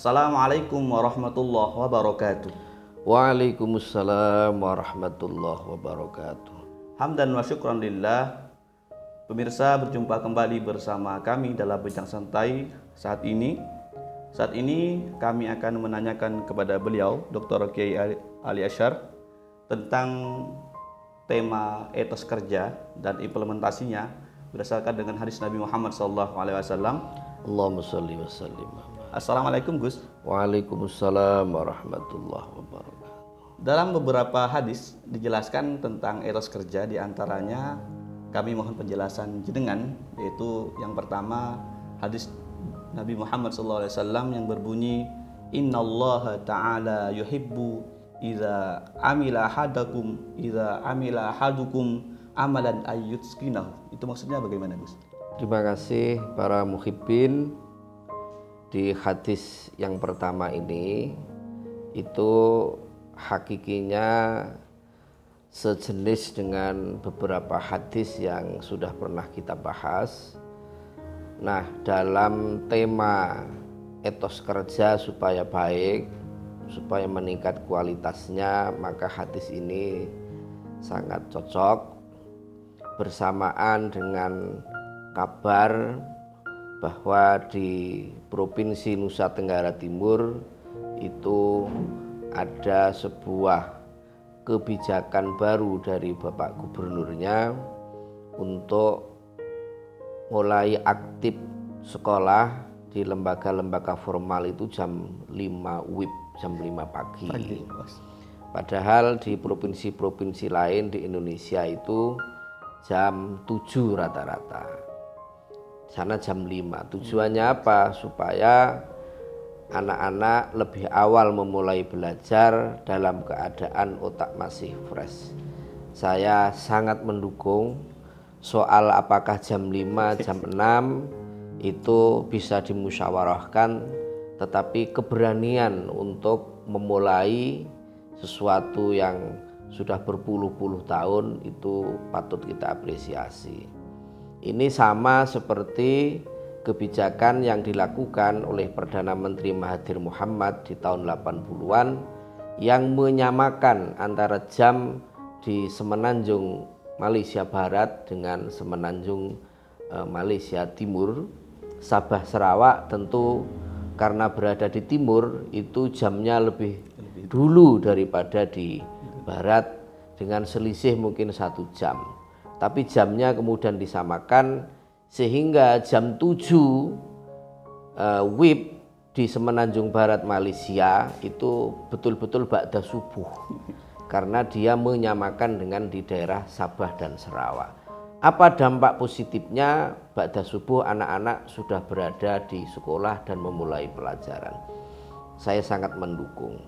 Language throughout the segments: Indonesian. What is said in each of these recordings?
Assalamualaikum warahmatullahi wabarakatuh. Waalaikumsalam warahmatullahi wabarakatuh. Hamdan wa syukran lillah. Pemirsa, berjumpa kembali bersama kami dalam Bincang Santai saat ini. Saat ini kami akan menanyakan kepada beliau, Dr. Kiai Ali Asyar, tentang tema etos kerja dan implementasinya berdasarkan dengan hadis Nabi Muhammad SAW. Allahumma sholli wa sallim. Assalamualaikum Gus. Waalaikumsalam warahmatullahi wabarakatuh. Dalam beberapa hadis dijelaskan tentang etos kerja, diantaranya kami mohon penjelasan jenengan, yaitu yang pertama hadis Nabi Muhammad SAW yang berbunyi, Innallaha ta'ala yuhibbu idza amila ahadukum amalan ayyutskinahu. Itu maksudnya bagaimana Gus? Terima kasih para muhibbin. Di hadis yang pertama ini itu hakikinya sejenis dengan beberapa hadis yang sudah pernah kita bahas. Nah, dalam tema etos kerja supaya baik, supaya meningkat kualitasnya, maka hadis ini sangat cocok bersamaan dengan kabar bahwa di Provinsi Nusa Tenggara Timur itu ada sebuah kebijakan baru dari Bapak Gubernurnya untuk mulai aktif sekolah di lembaga-lembaga formal itu jam 5 WIB, jam 5 pagi. Padahal di provinsi-provinsi lain di Indonesia itu jam 7 rata-rata. Sana jam 5. Tujuannya apa? Supaya anak-anak lebih awal memulai belajar dalam keadaan otak masih fresh. Saya sangat mendukung soal apakah jam 5, jam 6 itu bisa dimusyawarahkan, tetapi keberanian untuk memulai sesuatu yang sudah berpuluh-puluh tahun itu patut kita apresiasi. Ini sama seperti kebijakan yang dilakukan oleh Perdana Menteri Mahathir Muhammad di tahun 80-an yang menyamakan antara jam di Semenanjung Malaysia Barat dengan Semenanjung Malaysia Timur. Sabah Sarawak tentu karena berada di timur itu jamnya lebih dulu daripada di barat dengan selisih mungkin 1 jam. Tapi jamnya kemudian disamakan sehingga jam 7 WIB di Semenanjung Barat Malaysia itu betul-betul ba'da subuh karena dia menyamakan dengan di daerah Sabah dan Sarawak. Apa dampak positifnya? Ba'da subuh anak-anak sudah berada di sekolah dan memulai pelajaran. Saya sangat mendukung.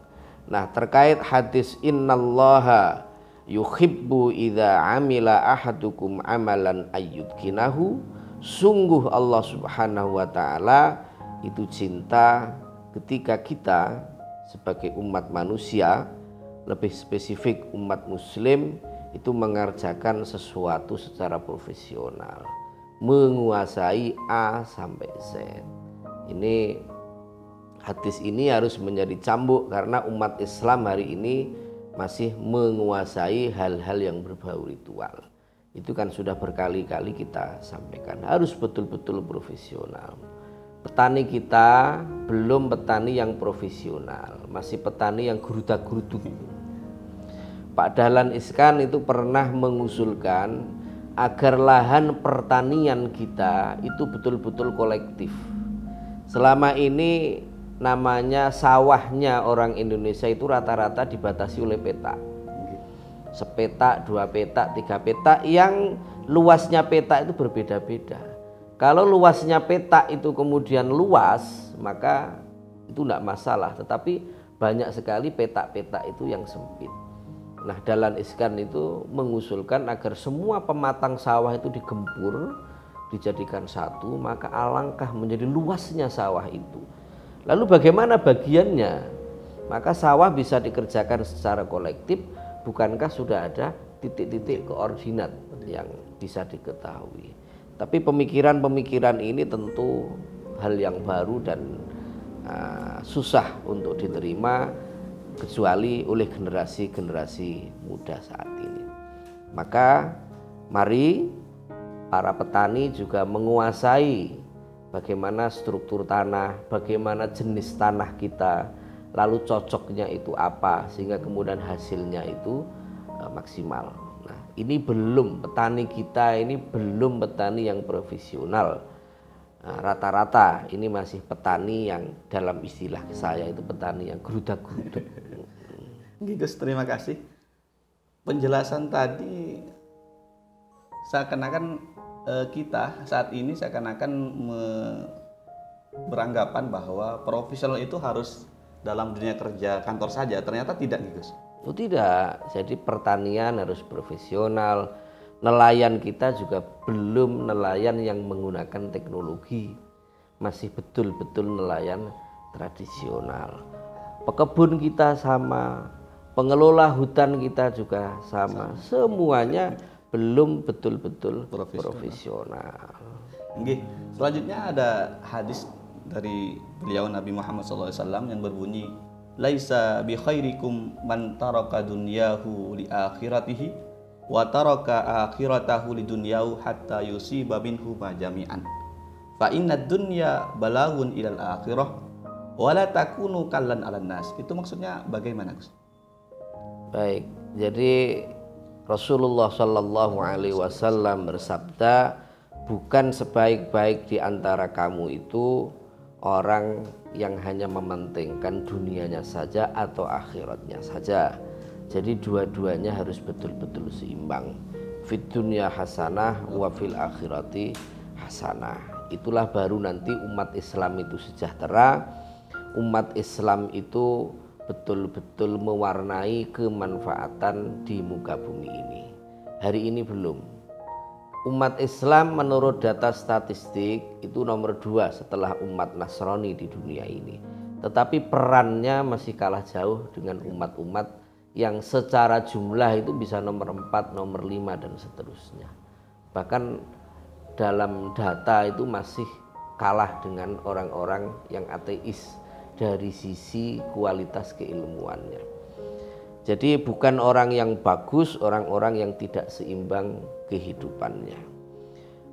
Nah, terkait hadis innallaha yuhibbu idza amila ahadukum amalan ayyudkinahu, sungguh Allah Subhanahu wa taala itu cinta ketika kita sebagai umat manusia, lebih spesifik umat muslim, itu mengerjakan sesuatu secara profesional, menguasai A sampai Z. Ini hadis ini harus menjadi cambuk karena umat Islam hari ini masih menguasai hal-hal yang berbau ritual. Itu kan sudah berkali-kali kita sampaikan, harus betul-betul profesional. Petani kita belum petani yang profesional, masih petani yang geruda-geruduk. Pak Dahlan Iskan itu pernah mengusulkan agar lahan pertanian kita itu betul-betul kolektif. Selama ini namanya sawahnya orang Indonesia itu rata-rata dibatasi oleh petak. Sepetak, 2 petak, 3 petak, yang luasnya petak itu berbeda-beda. Kalau luasnya petak itu kemudian luas, maka itu tidak masalah. Tetapi banyak sekali petak-petak itu yang sempit. Nah, Dahlan Iskan itu mengusulkan agar semua pematang sawah itu digempur, dijadikan satu, maka alangkah menjadi luasnya sawah itu. Lalu bagaimana bagiannya? Maka sawah bisa dikerjakan secara kolektif. Bukankah sudah ada titik-titik koordinat yang bisa diketahui? Tapi pemikiran-pemikiran ini tentu hal yang baru dan susah untuk diterima kecuali oleh generasi-generasi muda saat ini. Maka mari para petani juga menguasai bagaimana struktur tanah, bagaimana jenis tanah kita, lalu cocoknya itu apa sehingga kemudian hasilnya itu maksimal. Nah, ini belum petani kita, ini belum petani yang profesional. Nah, rata-rata ini masih petani yang dalam istilah saya itu petani yang gerudak-geruduk. Gus, terima kasih. Penjelasan tadi seakan-akan kita saat ini seakan-akan beranggapan bahwa profesional itu harus dalam dunia kerja kantor saja. Ternyata tidak, Gus. Oh tidak, jadi pertanian harus profesional. Nelayan kita juga belum nelayan yang menggunakan teknologi, masih betul-betul nelayan tradisional. Pekebun kita sama, pengelola hutan kita juga sama. Semuanya belum betul-betul profesional. Oke, selanjutnya ada hadis dari beliau Nabi Muhammad SAW yang berbunyi, laisa bi khairikum man taraka dunyahu li akhiratihi wa taraka akhiratahu li dunyahu hatta yusiba minhu ma jami'an. Fa inna dunya balagun ilal akhirah wa la takunu kallan 'alan nas. Itu maksudnya bagaimana, Gus? Baik, jadi Rasulullah Shallallahu Alaihi Wasallam bersabda, bukan sebaik-baik di antara kamu itu orang yang hanya mementingkan dunianya saja atau akhiratnya saja. Jadi dua-duanya harus betul-betul seimbang. Fid dunya hasanah wa fil akhirati hasanah. Itulah baru nanti umat Islam itu sejahtera. Umat Islam itu betul-betul mewarnai kemanfaatan di muka bumi ini. Hari ini belum. Umat Islam menurut data statistik itu nomor 2 setelah umat Nasrani di dunia ini. Tetapi perannya masih kalah jauh dengan umat-umat yang secara jumlah itu bisa nomor 4, nomor 5 dan seterusnya. Bahkan dalam data itu masih kalah dengan orang-orang yang ateis dari sisi kualitas keilmuannya. Jadi bukan orang yang bagus, orang-orang yang tidak seimbang kehidupannya.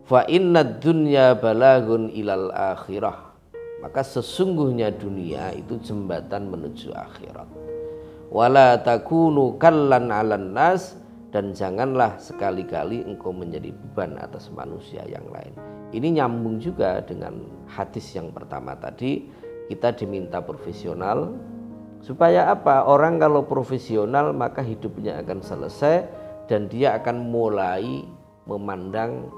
Fa innad dunya balagun ilal akhirah. Maka sesungguhnya dunia itu jembatan menuju akhirat. Wala takunu kallan 'alan nas, dan janganlah sekali-kali engkau menjadi beban atas manusia yang lain. Ini nyambung juga dengan hadis yang pertama tadi. Kita diminta profesional supaya apa? Orang kalau profesional maka hidupnya akan selesai dan dia akan mulai memandang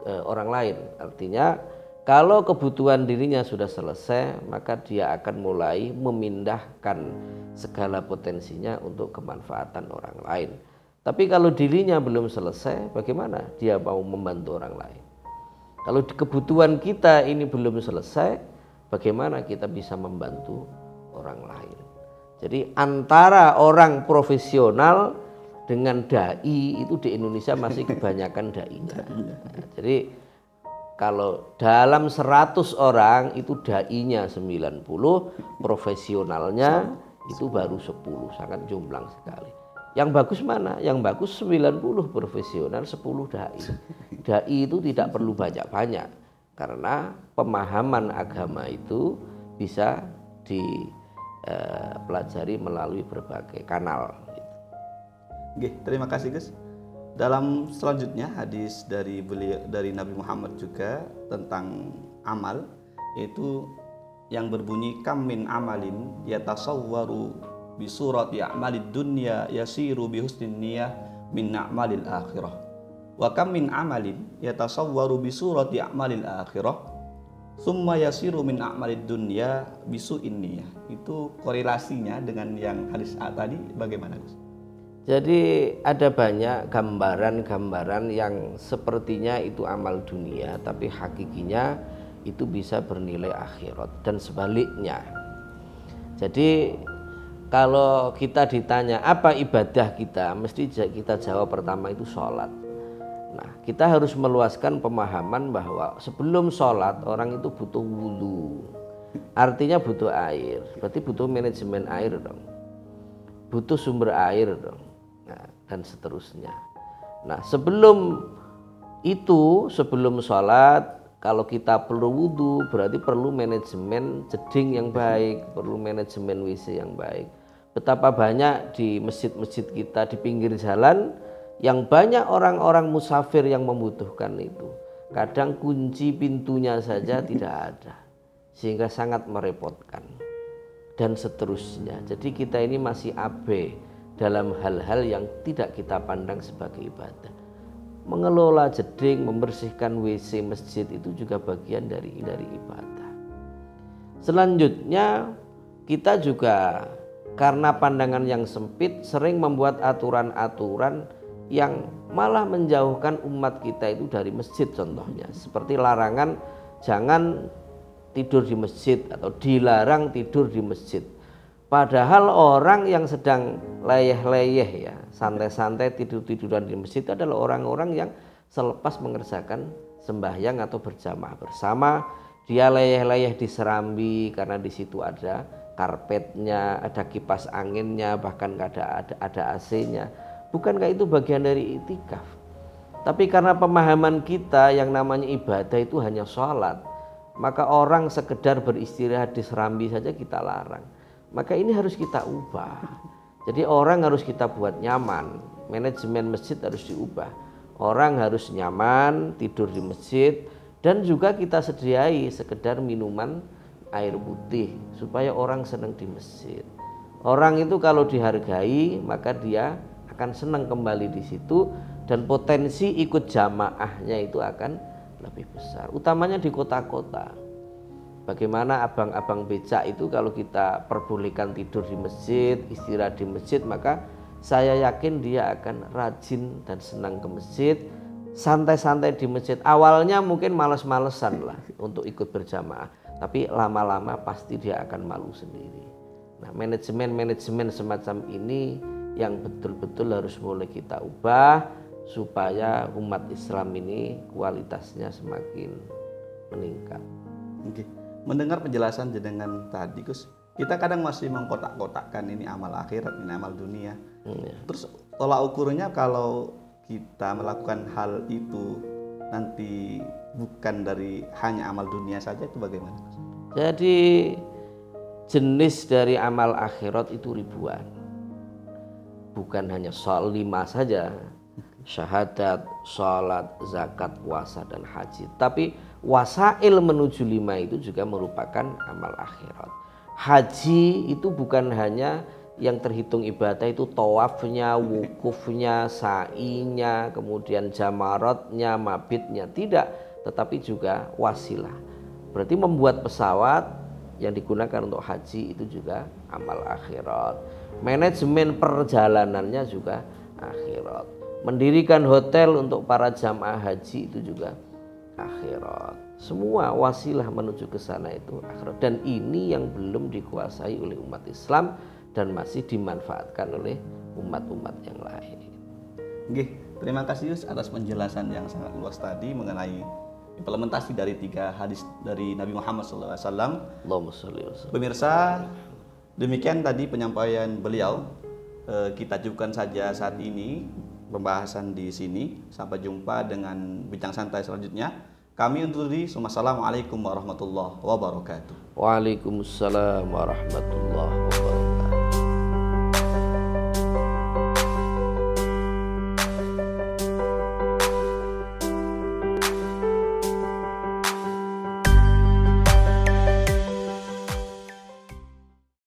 orang lain. Artinya kalau kebutuhan dirinya sudah selesai maka dia akan mulai memindahkan segala potensinya untuk kemanfaatan orang lain. Tapi kalau dirinya belum selesai, bagaimana dia mau membantu orang lain? Kalau kebutuhan kita ini belum selesai, bagaimana kita bisa membantu orang lain? Jadi antara orang profesional dengan dai itu di Indonesia masih kebanyakan dainya. Jadi kalau dalam 100 orang itu dainya 90, profesionalnya itu baru 10, sangat jomplang sekali. Yang bagus mana? Yang bagus 90 profesional, 10 dai. Dai itu tidak perlu banyak-banyak. Karena pemahaman agama itu bisa dipelajari melalui berbagai kanal. Oke, terima kasih, Gus. Dalam selanjutnya hadis dari Nabi Muhammad juga tentang amal, yaitu yang berbunyi kam min amalin yatasawwaru bi surati a'malid dunya yasiru bi husnin niyyah min a'malil akhirah. Wa kam min amalin yatasawwaru bi surati a'malil akhirah summa yasiru min a'malid dunya bisu'in niyyah. Itu korelasinya dengan yang hadis A tadi bagaimana, Gus? Jadi ada banyak gambaran-gambaran yang sepertinya itu amal dunia tapi hakikinya itu bisa bernilai akhirat dan sebaliknya. Jadi kalau kita ditanya apa ibadah kita, mesti kita jawab pertama itu sholat. Nah, kita harus meluaskan pemahaman bahwa sebelum sholat orang itu butuh wudhu. Artinya butuh air, berarti butuh manajemen air dong, butuh sumber air dong, nah, dan seterusnya. Nah sebelum itu, sebelum sholat, kalau kita perlu wudhu berarti perlu manajemen jeding yang baik, perlu manajemen WC yang baik. Betapa banyak di masjid-masjid kita di pinggir jalan yang banyak orang-orang musafir yang membutuhkan itu. Kadang kunci pintunya saja tidak ada, sehingga sangat merepotkan dan seterusnya. Jadi kita ini masih abe dalam hal-hal yang tidak kita pandang sebagai ibadah. Mengelola jeding, membersihkan WC masjid itu juga bagian dari ibadah. Selanjutnya kita juga karena pandangan yang sempit sering membuat aturan-aturan yang malah menjauhkan umat kita itu dari masjid. Contohnya seperti larangan jangan tidur di masjid atau dilarang tidur di masjid. Padahal orang yang sedang leyeh-leyeh ya, santai-santai tidur-tiduran di masjid adalah orang-orang yang selepas mengerjakan sembahyang atau berjamaah bersama, dia leyeh-leyeh di serambi karena di situ ada karpetnya, ada kipas anginnya, bahkan ada AC-nya. Bukankah itu bagian dari iktikaf? Tapi karena pemahaman kita yang namanya ibadah itu hanya sholat, maka orang sekedar beristirahat di serambi saja kita larang. Maka ini harus kita ubah. Jadi orang harus kita buat nyaman. Manajemen masjid harus diubah. Orang harus nyaman tidur di masjid, dan juga kita sediai sekedar minuman air putih supaya orang senang di masjid. Orang itu kalau dihargai maka dia akan senang kembali di situ, dan potensi ikut jamaahnya itu akan lebih besar. Utamanya di kota-kota. Bagaimana abang-abang becak itu kalau kita perbolehkan tidur di masjid, istirahat di masjid, maka saya yakin dia akan rajin dan senang ke masjid, santai-santai di masjid. Awalnya mungkin males-malesan lah untuk ikut berjamaah, tapi lama-lama pasti dia akan malu sendiri. Nah, manajemen semacam ini yang betul-betul harus mulai kita ubah supaya umat Islam ini kualitasnya semakin meningkat. Oke. Mendengar penjelasan jenengan tadi, Gus, kita kadang masih mengkotak-kotakkan ini amal akhirat, ini amal dunia. Terus tolak ukurnya kalau kita melakukan hal itu nanti bukan dari hanya amal dunia saja, itu bagaimana, Gus? Jadi jenis dari amal akhirat itu ribuan. Bukan hanya soal 5 saja, syahadat, sholat, zakat, puasa, dan haji. Tapi wasail menuju 5 itu juga merupakan amal akhirat. Haji itu bukan hanya yang terhitung ibadah itu tawafnya, wukufnya, sa'inya, kemudian jamarotnya, mabitnya. Tidak, tetapi juga wasilah. Berarti membuat pesawat yang digunakan untuk haji itu juga amal akhirat. Manajemen perjalanannya juga akhirat. Mendirikan hotel untuk para jamaah haji itu juga akhirat. Semua wasilah menuju ke sana itu akhirat, dan ini yang belum dikuasai oleh umat Islam dan masih dimanfaatkan oleh umat-umat yang lain. Oke, terima kasih Yus atas penjelasan yang sangat luas tadi mengenai implementasi dari 3 hadis dari Nabi Muhammad SAW. Allahumma sholli wa sallim. Pemirsa, demikian tadi penyampaian beliau. Kita cukupkan saja saat ini pembahasan di sini. Sampai jumpa dengan bincang santai selanjutnya. Kami undur diri. Assalamualaikum warahmatullahi wabarakatuh. Waalaikumsalam warahmatullahi wabarakatuh.